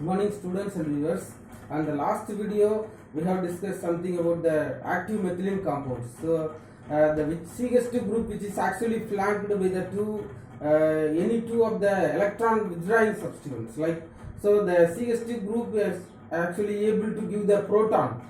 morning students and viewers. And the last video we have discussed something about the active methylene compounds. So the CH2 group, which is actually flanked by the any two of the electron withdrawing substituents. So the CH2 group is actually able to give the proton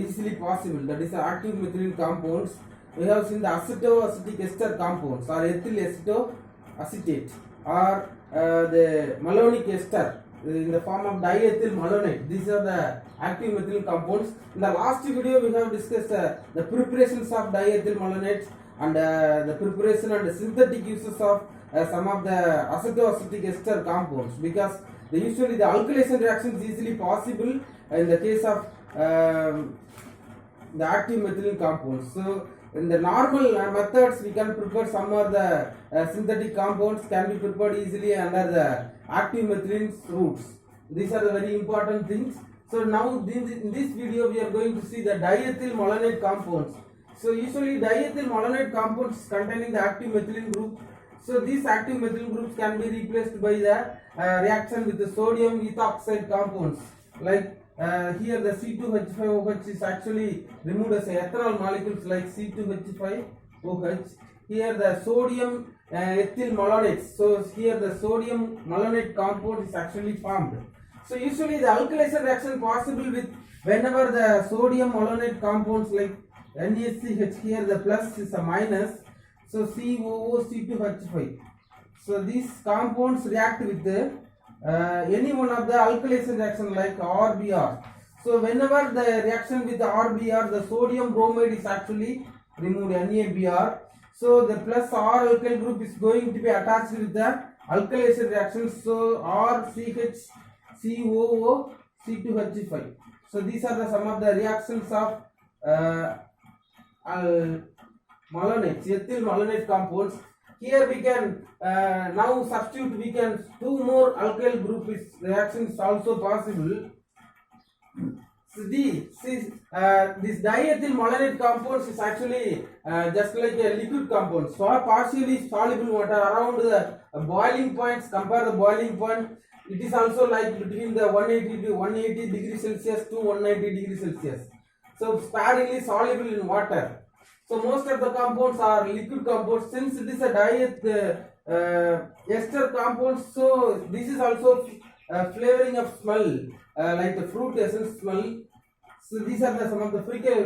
easily possible. That is the active methylene compounds. We have seen the acetoacetic ester compounds or ethyl acetoacetate or the malonic ester in the form of diethyl malonate. These are the active methylene compounds. In the last video we have discussed the preparations of diethyl malonate and the preparation and the synthetic uses of some of the acetoacetic ester compounds, because usually the alkylation reaction is easily possible in the case of the active methylene compounds. So in the normal methods we can prepare some of the synthetic compounds can be prepared easily under the active methylene routes. These are the very important things. So now in this video we are going to see the diethyl malonate compounds. So usually diethyl malonate compounds containing the active methylene group. So these active methyl groups can be replaced by the reaction with the sodium ethoxide compounds. Like here the C2H5OH is actually removed as ethanol molecules like C2H5OH. Here the sodium ethyl malonates. So here the sodium malonate compound is actually formed. So usually the alkylation reaction possible with whenever the sodium malonate compounds like NaCH, here the plus is a minus. So COOC2H5. So these compounds react with any one of the alkylation reaction like RBR. So whenever the reaction with the RBR, the sodium bromide is actually removed, NaBr. So the plus R alkyl group is going to be attached with the alkylation reaction. So RCHCOOC2H5. So these are some of the reactions of malonates, ethyl malonate compounds. Here we can now substitute, we can two more alkyl group reactions also possible. So this diethyl malonate compounds is actually just like a liquid compound, so partially soluble water around the boiling points. Compare the boiling point, it is also like between the 180 degrees Celsius to 190 degrees Celsius. So sparingly soluble in water. So most of the compounds are liquid compounds. Since it is a ester compounds, so this is also flavoring of smell, like the fruit essence smell. So these are some of the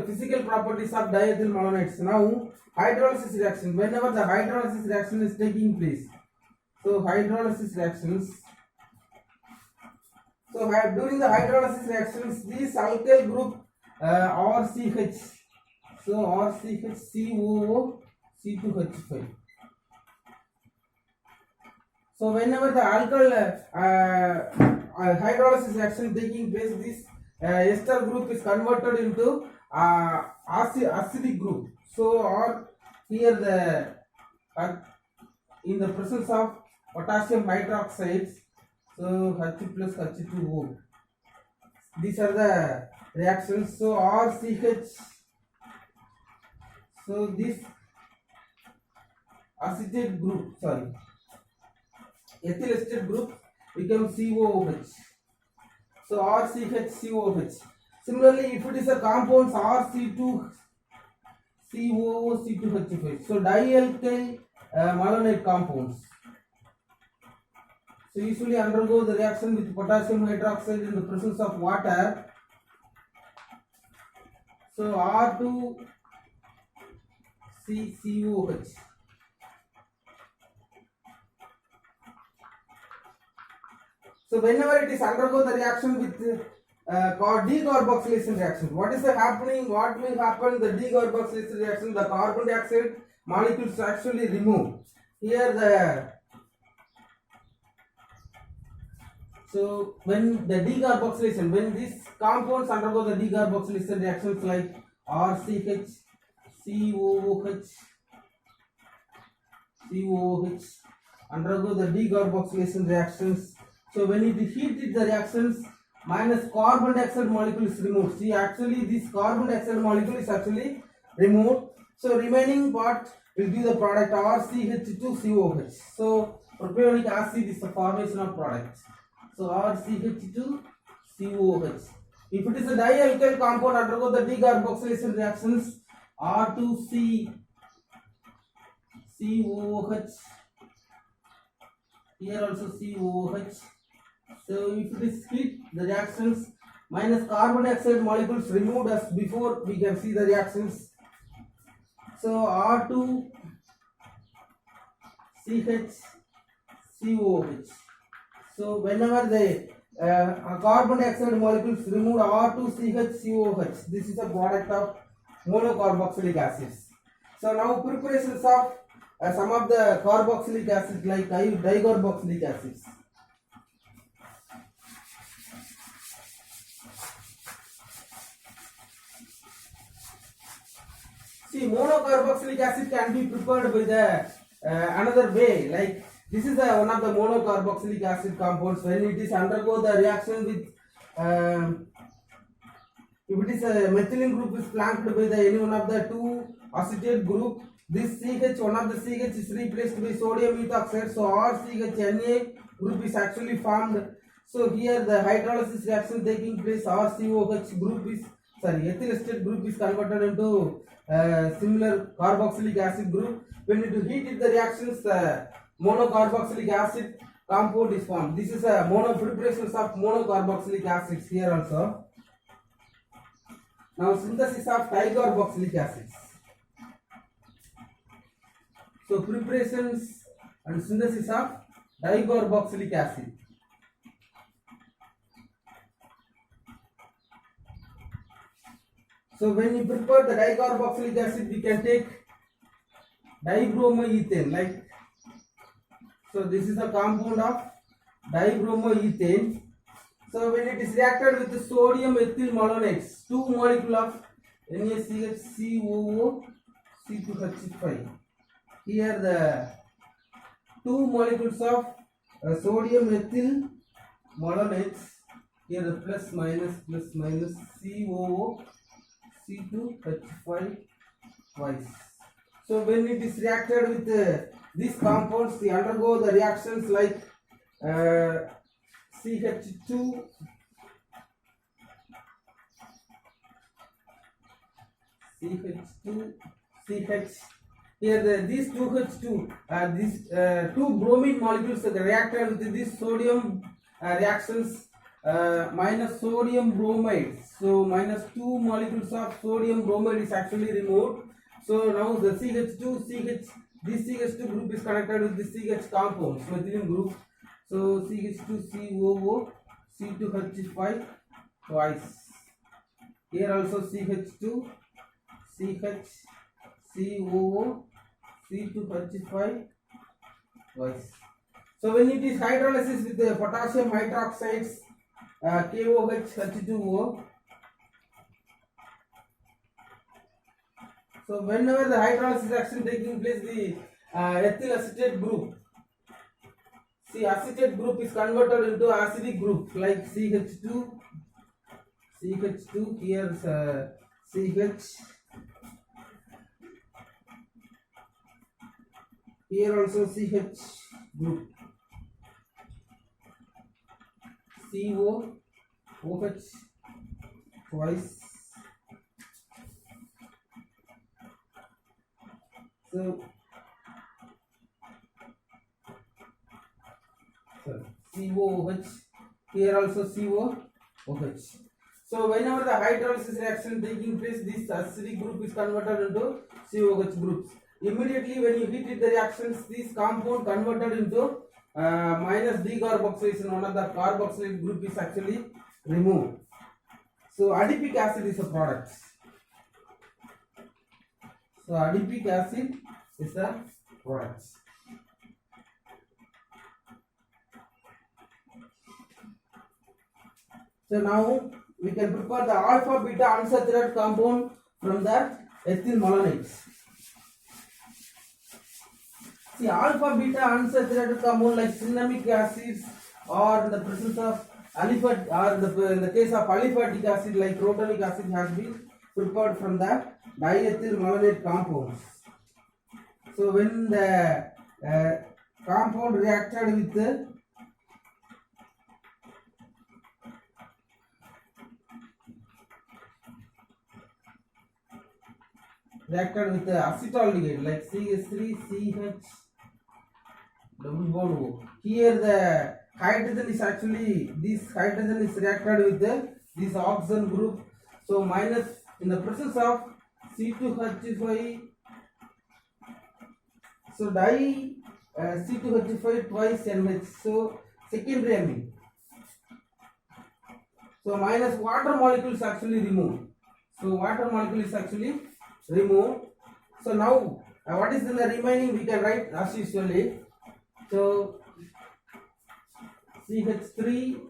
physical properties of diethyl malonates. Now hydrolysis reaction. Whenever the hydrolysis reaction is taking place, so hydrolysis reactions. So during the hydrolysis reactions, this alkyl group RCH. So RCHCOOC2H5. So whenever the alkyl hydrolysis reaction taking place, this ester group is converted into acidic group. So or here the in the presence of potassium hydroxide, so H plus H2O. These are the reactions. So RCH. So this acetate group, ethyl acetate group becomes COOH. So RCHCOOH. Similarly, if it is a compounds RC2COOC2H5. So dialkyl malonate compounds. So usually undergo the reaction with potassium hydroxide in the presence of water. So R2CCOH. So whenever it is undergo the reaction with decarboxylation reaction, what is happening? What will happen? The decarboxylation reaction, the carbon dioxide molecules actually remove. Here so when the decarboxylation, when these compounds undergo the decarboxylation reactions like RCH, COOH undergo the decarboxylation reactions. So when it heated the reactions, minus carbon dioxide molecule is removed. See, actually this carbon dioxide molecule is actually removed. So remaining part will give the product RCH2COH. So propionic acid is the formation of product. So RCH2COH. If it is a dialkyl compound, undergo the decarboxylation reactions. R2COH. Here also COH. So if it is heat, the reactions minus carbon dioxide molecules removed as before, we can see the reactions. So R2CH COH. So whenever the carbon dioxide molecules removed R2CH COH, this is a product of monocarboxylic acids. So now preparations of some of the carboxylic acids like dicarboxylic acids. See, monocarboxylic acid can be prepared by the another way. Like this is one of the monocarboxylic acid compounds. When it is undergo the reaction with if it is a methylene group is flanked by the any one of the two acetate group, this CH, one of the CH is replaced by sodium ethoxide. So RCHNA group is actually formed. So here the hydrolysis reaction taking place, RCOH group is ethyl acetate group is converted into similar carboxylic acid group. When it heated the reactions, monocarboxylic acid compound is formed. This is a preparations of monocarboxylic acids here also. Now synthesis of dicarboxylic acids. So preparations and synthesis of dicarboxylic acid. So when you prepare the dicarboxylic acid, we can take dibromoethane. Like so, this is a compound of dibromoethane. So when it is reacted with the sodium ethyl malonides, two molecule of NaCH COO C2H5. Here the two molecules of sodium ethyl malonides. Here the plus minus COO C2H5 twice. So when it is reacted with these compounds, they undergo the reactions like CH2 CH. Here these two H2 these two bromine molecules are reacted with these sodium reactions minus sodium bromide. So minus two molecules of sodium bromide is actually removed. So now the CH2 CH, this CH2 group is connected with this CH compound, methylene group. So CH2COO C2H5 twice. Here also CH2 CH COO C2H5 twice. So when it is hydrolysis with the potassium hydroxides KOH H2O. So whenever the hydrolysis reaction taking place, the ethyl acetate group, see acetate group is converted into acidic group like CH2 here CH, here also CH group, COOH twice. So COOH, here also COOH. So whenever the hydrolysis reaction taking place, this acidic group is converted into COOH groups. Immediately when you heat the reactions, this compound converted into minus decarboxylation, one of the carboxylic group is actually removed. So adipic acid is a product. So adipic acid is a product. So now we can prepare the alpha beta unsaturated compound from the ethyl malonides. See, alpha beta unsaturated compound like cinnamic acids or in the presence of aliphatic, or in the case of aliphatic acid like protonic acid has been prepared from the diethyl malonate compounds. So when the compound reacted with reacted with the acetaldehyde like CH3CH double bond O. Here the hydrogen is actually, this hydrogen is reacted with this oxygen group. So minus, in the presence of C2H5, so di C2H5 twice NH, so secondary amine. So minus water molecule is actually removed. So water molecule is actually removed. So now what is in the remaining we can write as usually. So CH3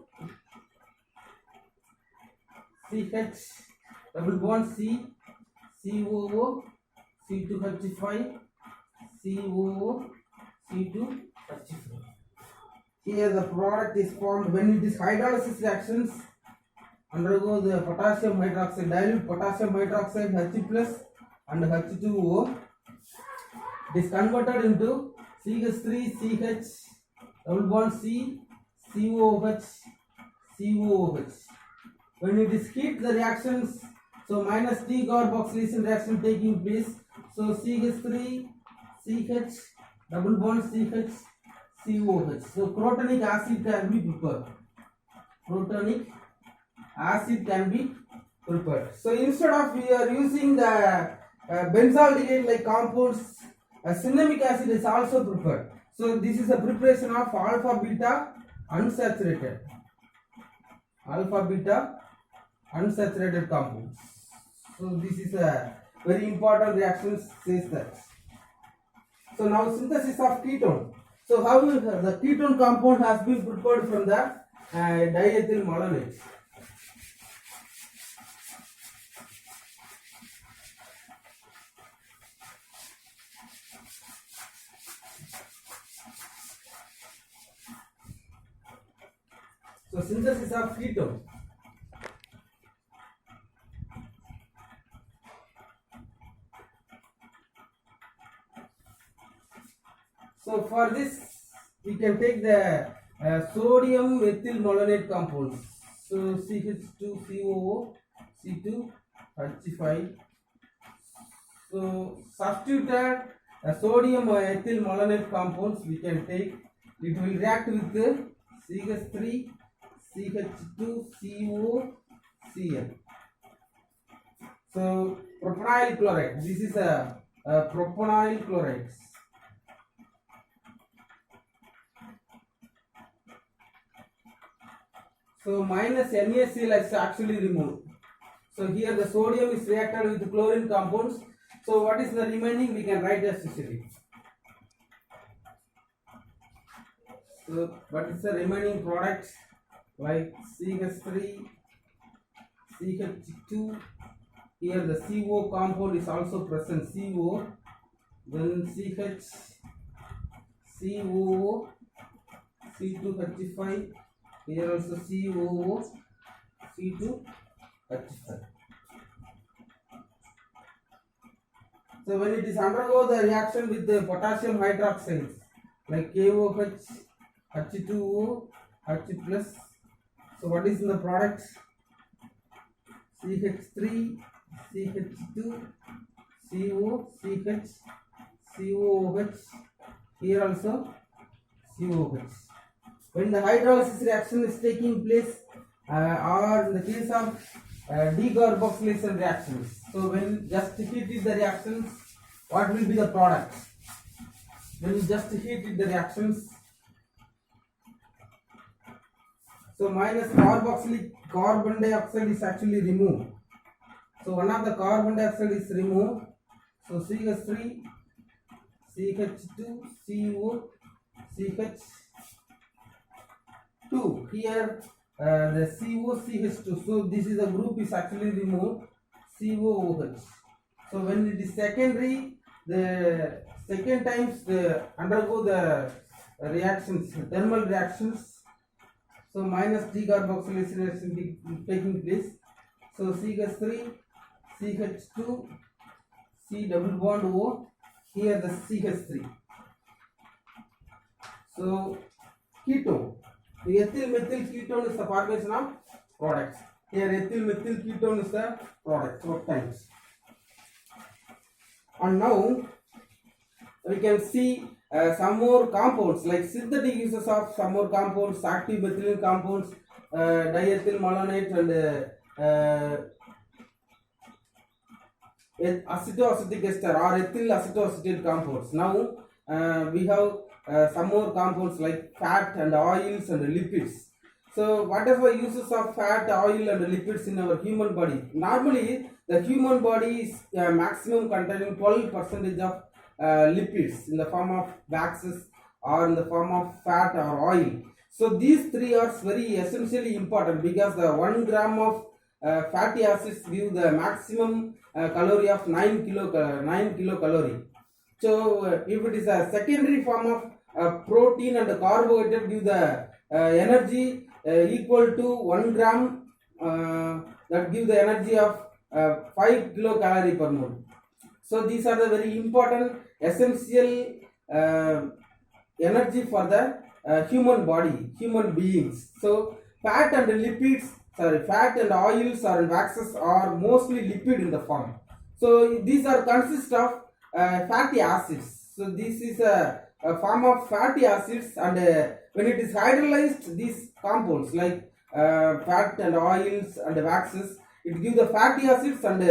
CH double bond C COO C2H5 COO C2H5. Here the product is formed when it is hydrolysis reactions undergo the potassium hydroxide, dilute potassium hydroxide H plus and H2O. It is converted into CH3 CH double bond C COOH COOH. When it is heat the reactions, so minus decarboxylation reaction taking place. So CH3 CH double bond CH COOH. So protonic acid can be prepared. Protonic acid can be prepared. So instead of we are using the benzaldehyde like compounds, cinnamic acid is also prepared. So this is a preparation of alpha beta unsaturated. Alpha beta unsaturated compounds. So this is a very important reaction, says that. So now synthesis of ketone. So how the ketone compound has been prepared from the diethyl malonate. So synthesis of ketone. So for this we can take the sodium ethyl malonate compounds. So CH2COO C2H5. So substituted sodium ethyl malonate compounds we can take. It will react with the CH3 CH2CO Cl. So propanyl chloride. This is a propanyl chloride. So minus NaCl is actually removed. So here the sodium is reacted with chlorine compounds. So what is the remaining we can write as usually. So what is the remaining product like CH3 CH2. Here the CO compound is also present, CO, then CH COO C2H5. Here also COO C2H5. So when it is undergo the reaction with the potassium hydroxides like KOH, H2O, H plus. So what is in the product? CH3, CH2, CO, CH, COOH. Here also COOH. When the hydrolysis reaction is taking place, or in the case of decarboxylation reactions, so when just heated the reactions, what will be the product? When you just heated the reactions, so minus carboxylic carbon dioxide is actually removed. So one of the carbon dioxide is removed. So CH3, CH2, CO, CH2. Here the CO, CH2. So this is a group is actually removed. COOH. So when it is secondary, the second times the undergo the reactions, thermal reactions. So minus decarboxylation reaction taking place. So CH3, CH2, C double bond O. Here the CH3. So ketone. The ethyl methyl ketone is the formation of products. Here ethyl methyl ketone is the product. 4 times. And now we can see some more compounds like synthetic uses of some more compounds, active methylene compounds, diethyl malonate and acetoacetic ester or ethyl acetoacetate compounds. Now we have some more compounds like fat and oils and lipids. So what are the uses of fat, oil and lipids in our human body? Normally the human body is maximum containing 12% of lipids in the form of waxes or in the form of fat or oil. So these three are very essentially important because the 1 gram of fatty acids give the maximum calorie of 9 kilocalorie. So if it is a secondary form of protein and carbohydrate give the energy equal to 1 gram, that give the energy of 5 kilocalorie per mole. So these are the very important essential energy for the human body, human beings. So fat and lipids, fat and oils or waxes are mostly lipid in the form. So these are consist of fatty acids. So this is a form of fatty acids, and when it is hydrolyzed, these compounds like fat and oils and waxes, it gives the fatty acids and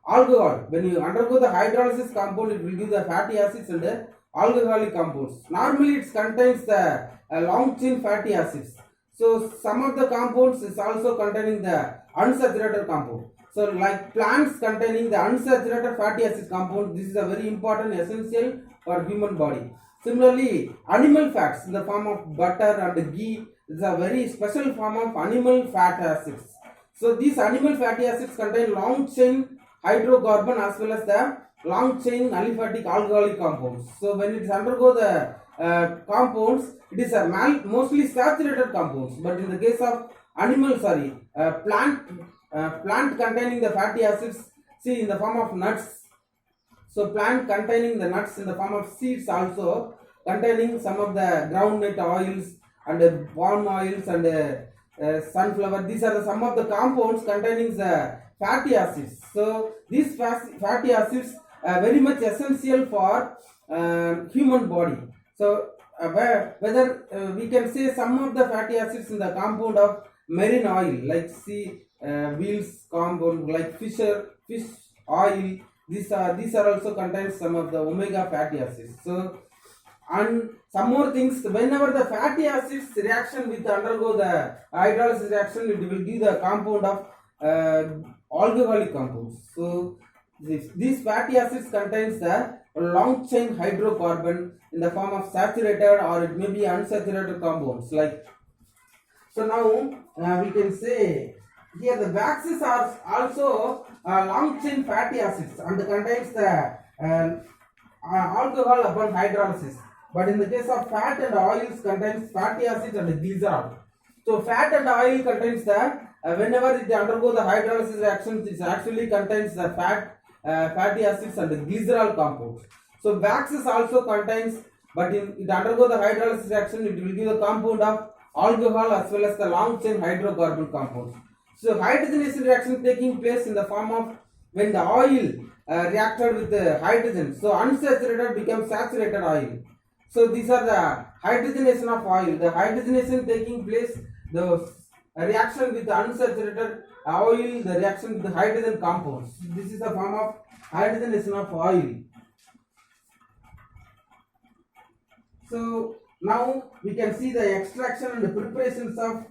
alcohol. When you undergo the hydrolysis compound, it will give the fatty acids and alcoholic compounds. Normally it contains the long chain fatty acids. So some of the compounds is also containing the unsaturated compound. So like plants containing the unsaturated fatty acid compound, this is a very important essential for human body. Similarly, animal fats in the form of butter and ghee is a very special form of animal fat acids. So these animal fatty acids contain long chain hydrocarbon as well as the long chain aliphatic alcoholic compounds. So when it is undergo the compounds, it is a mostly saturated compounds. But in the case of plant containing the fatty acids, see in the form of nuts. So plant containing the nuts in the form of seeds also containing some of the groundnut oils and palm oils and sunflower. These are some of the compounds containing the fatty acids. So these fatty acids are very much essential for human body. So whether we can say some of the fatty acids in the compound of marine oil like wheels compound like fish oil. These are also contains some of the omega fatty acids. So and some more things, whenever the fatty acids reaction with undergo the hydrolysis reaction, it will give the compound of alcoholic compounds. So these fatty acids contains the long chain hydrocarbon in the form of saturated or it may be unsaturated compounds like. So now we can say here the waxes are also long chain fatty acids and contains the alcohol upon hydrolysis. But in the case of fat and oils contains fatty acids and glycerol. So fat and oil contains the whenever it undergo the hydrolysis reaction, it actually contains the fatty acids and glycerol compounds. So waxes also contains, but it undergo the hydrolysis reaction, it will give the compound of alcohol as well as the long chain hydrocarbon compounds. So hydrogenation reaction taking place in the form of when the oil reacted with the hydrogen. So unsaturated becomes saturated oil. So these are the hydrogenation of oil. The hydrogenation taking place, the reaction with the unsaturated oil, the reaction with the hydrogen compounds. This is a form of hydrogenation of oil. So now we can see the extraction and the preparations of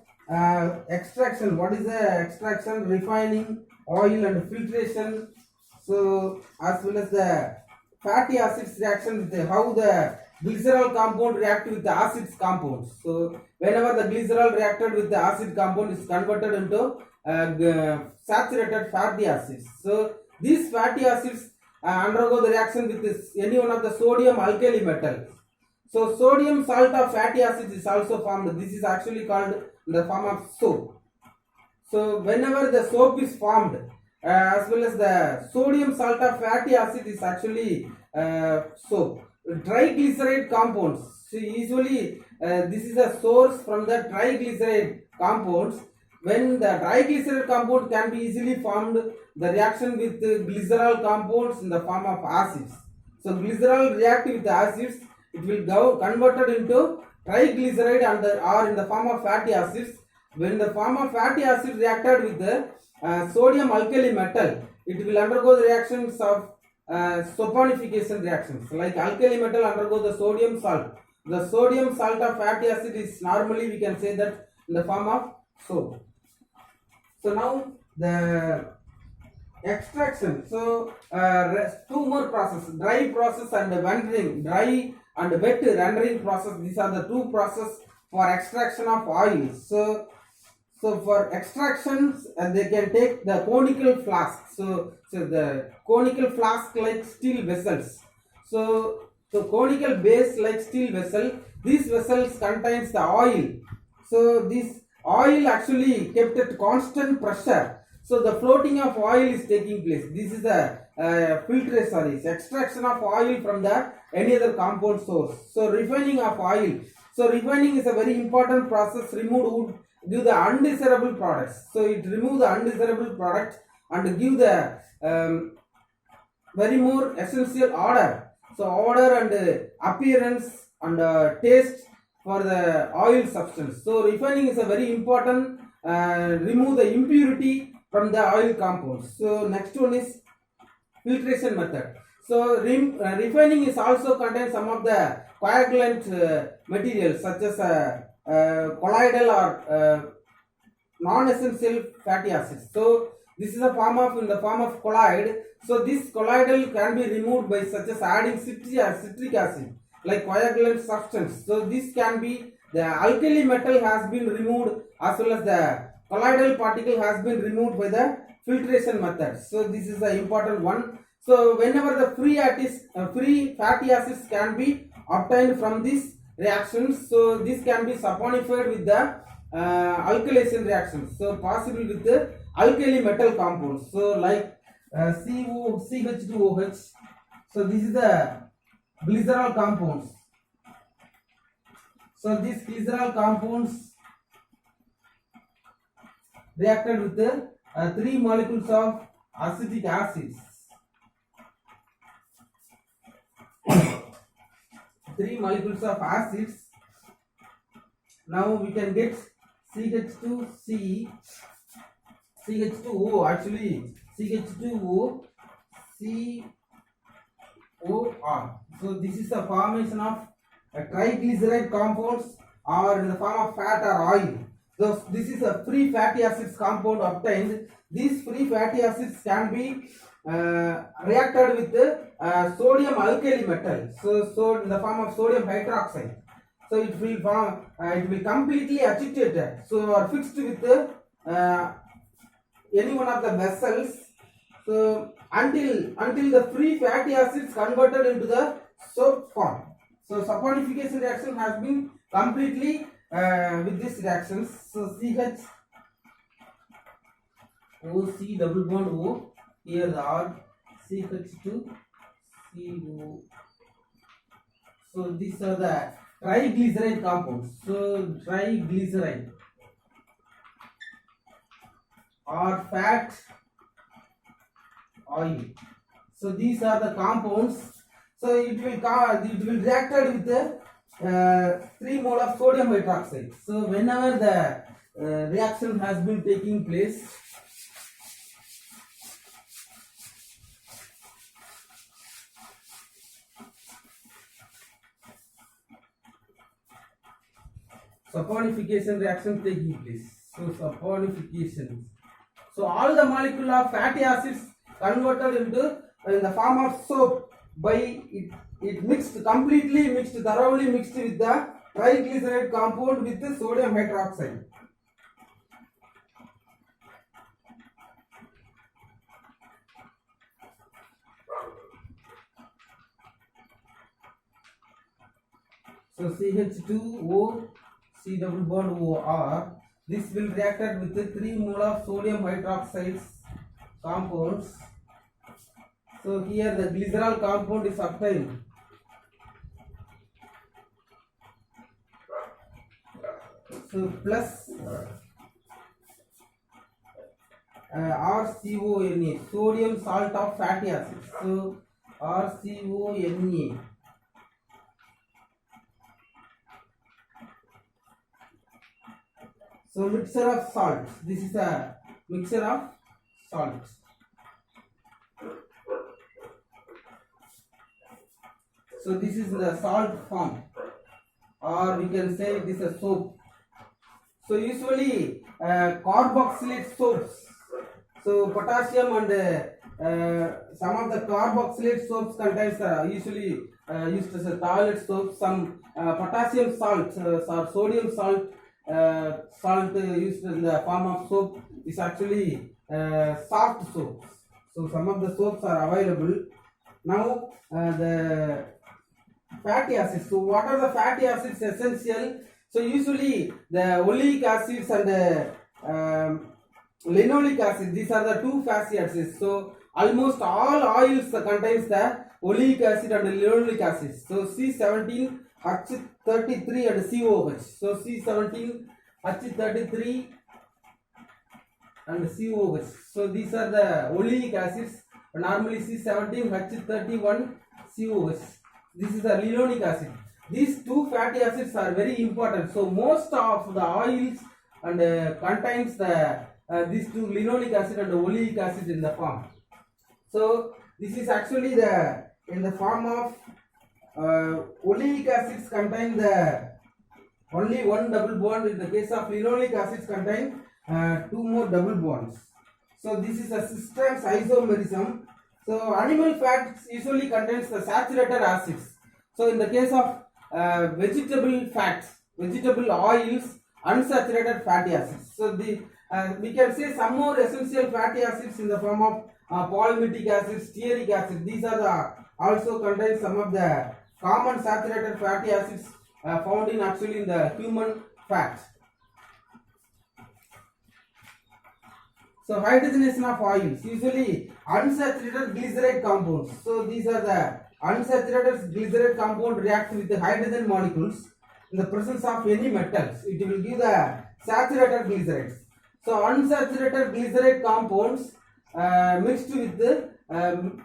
extraction. What is the extraction? Refining, oil and filtration. So as well as the fatty acids reaction with how the glycerol compound react with the acids compounds. So whenever the glycerol reacted with the acid compound is converted into saturated fatty acids. So these fatty acids undergo the reaction with any one of the sodium alkali metals. So sodium salt of fatty acids is also formed. This is actually called in the form of soap. So whenever the soap is formed, as well as the sodium salt of fatty acid is actually soap. Triglyceride compounds. So usually this is a source from the triglyceride compounds. When the triglyceride compound can be easily formed, the reaction with glycerol compounds in the form of acids. So glycerol react with acids, it will go converted into triglyceride and or in the form of fatty acids. When the form of fatty acid reacted with the sodium alkali metal, it will undergo the reactions of saponification reactions. Like alkali metal undergo the sodium salt. The sodium salt of fatty acid is normally we can say that in the form of soap. So now the extraction. So two more process, dry process and rendering, dry and wet rendering process. These are the two process for extraction of oil. So for extractions, they can take the conical flask. So the conical flask like steel vessels. So conical base like steel vessel. These vessels contains the oil. So this oil actually kept at constant pressure. So the floating of oil is taking place. This is the filtration, extraction of oil from the any other compound source. So refining of oil. So refining is a very important process. Removed wood give the undesirable products. So it remove the undesirable product and give the very more essential order. So order and appearance and taste for the oil substance. So refining is a very important. Remove the impurity from the oil compounds. So next one is filtration method. So refining is also contains some of the coagulant materials such as colloidal or non-essential fatty acids. So this is a form of in the form of colloid. So this colloidal can be removed by such as adding citric acid like coagulant substance. So this can be the alkali metal has been removed as well as the colloidal particle has been removed by the filtration method. So this is the important one. So whenever the free fatty acids can be obtained from these reactions, so this can be saponified with the alkylation reactions. So possible with the alkali metal compounds. So like CH2OH. So this is the glycerol compounds. So these glycerol compounds reacted with the 3 molecules of acetic acids. 3 molecules of acids. Now we can get CH2C, CH2O, actually CH2O, COR. So this is the formation of triglyceride compounds or in the form of fat or oil. So this is a free fatty acids compound obtained. These free fatty acids can be reacted with sodium alkali metal. So in the form of sodium hydroxide. So it will form, it will completely agitated. So are fixed with any one of the vessels. So until the free fatty acids converted into the soap form. So saponification reaction has been completely with these reactions. So CH OC double bond O, here the R, CH2 CO. So these are the triglyceride compounds. So triglyceride or fat oil. So these are the compounds. So it will reacted with the 3 mole of sodium hydroxide. So whenever the reaction has been taking place, saponification reaction taking place. So saponification. So all the molecule of fatty acids converted into in the form of soap by it mixed completely mixed thoroughly mixed with the triglyceride compound with the sodium hydroxide. So CH2O C double bond OR. This will reacted with the 3 mole of sodium hydroxide compounds. So here the glycerol compound is obtained. So plus RCONA, sodium salt of fatty acids. So RCONA. So mixture of salts. This is a mixture of salts. So this is the salt form, or we can say it is a soap. So usually carboxylate soaps. So potassium and some of the carboxylate soaps contains usually used as a toilet soap. Some potassium salt or sodium salt used in the form of soap is actually soft soaps. So some of the soaps are available. Now the fatty acids. So what are the fatty acids essential? So usually the oleic acids and linoleic acid, these are the two fatty acids. So almost all oils contains the oleic acid and linoleic acid. So C17, H33 and COH. So C17, H33 and COH. So these are the oleic acids. Normally C17, H31, COH. This is the linoleic acid. These two fatty acids are very important. So most of the oils and contains the these two linoleic acid and oleic acid in the form. So this is actually the in the form of oleic acids contain the only one double bond. In the case of linoleic acids contain two more double bonds. So this is a cis-trans isomerism. So animal fats usually contains the saturated acids. So in the case of vegetable fats, vegetable oils, unsaturated fatty acids. So the we can say some more essential fatty acids in the form of palmitic acid, stearic acid. These are the also contain some of the common saturated fatty acids found in actually in the human fat. So hydrogenation of oils, usually unsaturated glyceride compounds. So these are the unsaturated glyceride compound react with the hydrogen molecules in the presence of any metals. It will give the saturated glycerides. So unsaturated glyceride compounds mixed with the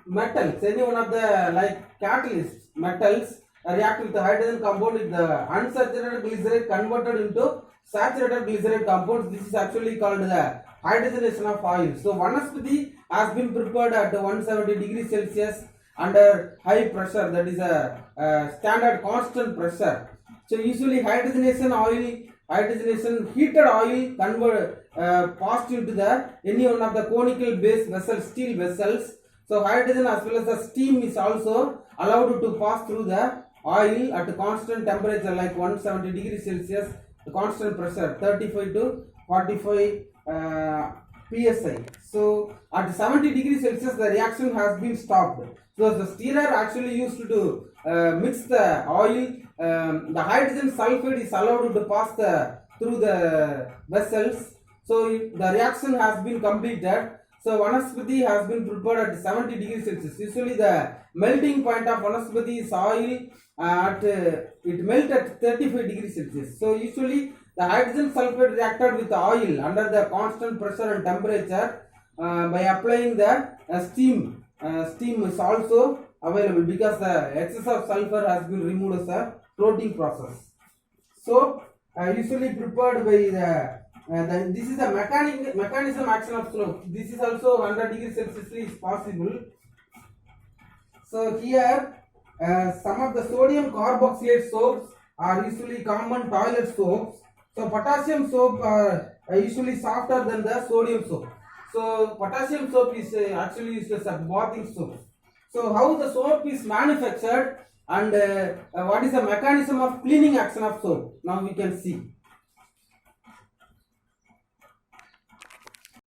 metals, any one of the like catalysts, metals react with the hydrogen compound with the unsaturated glyceride converted into saturated glyceride compounds. This is actually called the hydrogenation of oil. So vanaspati has been prepared at 170 degrees Celsius under high pressure, that is a standard constant pressure. So usually hydrogenation heated oil passed into the any one of the conical base vessels, steel vessels. So hydrogen as well as the steam is also allowed to pass through the oil at a constant temperature like 170 degrees Celsius, the constant pressure 35 to 45 psi. So at 70 degrees Celsius the reaction has been stopped. So the stirrer actually used to mix the oil. The hydrogen sulfide is allowed to pass through the vessels. So the reaction has been completed. So vanaspati has been prepared at 70 degrees Celsius. Usually the melting point of vanaspati is oil it melts at 35 degrees Celsius. So usually the hydrogen sulfide reacted with oil under the constant pressure and temperature by applying the steam. Steam is also available because the excess of sulfur has been removed as a floating process. So usually prepared by this is the mechanism action of slope. This is also 100 degrees Celsius is possible. So here some of the sodium carboxylate soaps are usually common toilet soaps. So potassium soap are usually softer than the sodium soap. So potassium soap is actually used as a bathing soap. So how the soap is manufactured and what is the mechanism of cleaning action of soap? Now we can see.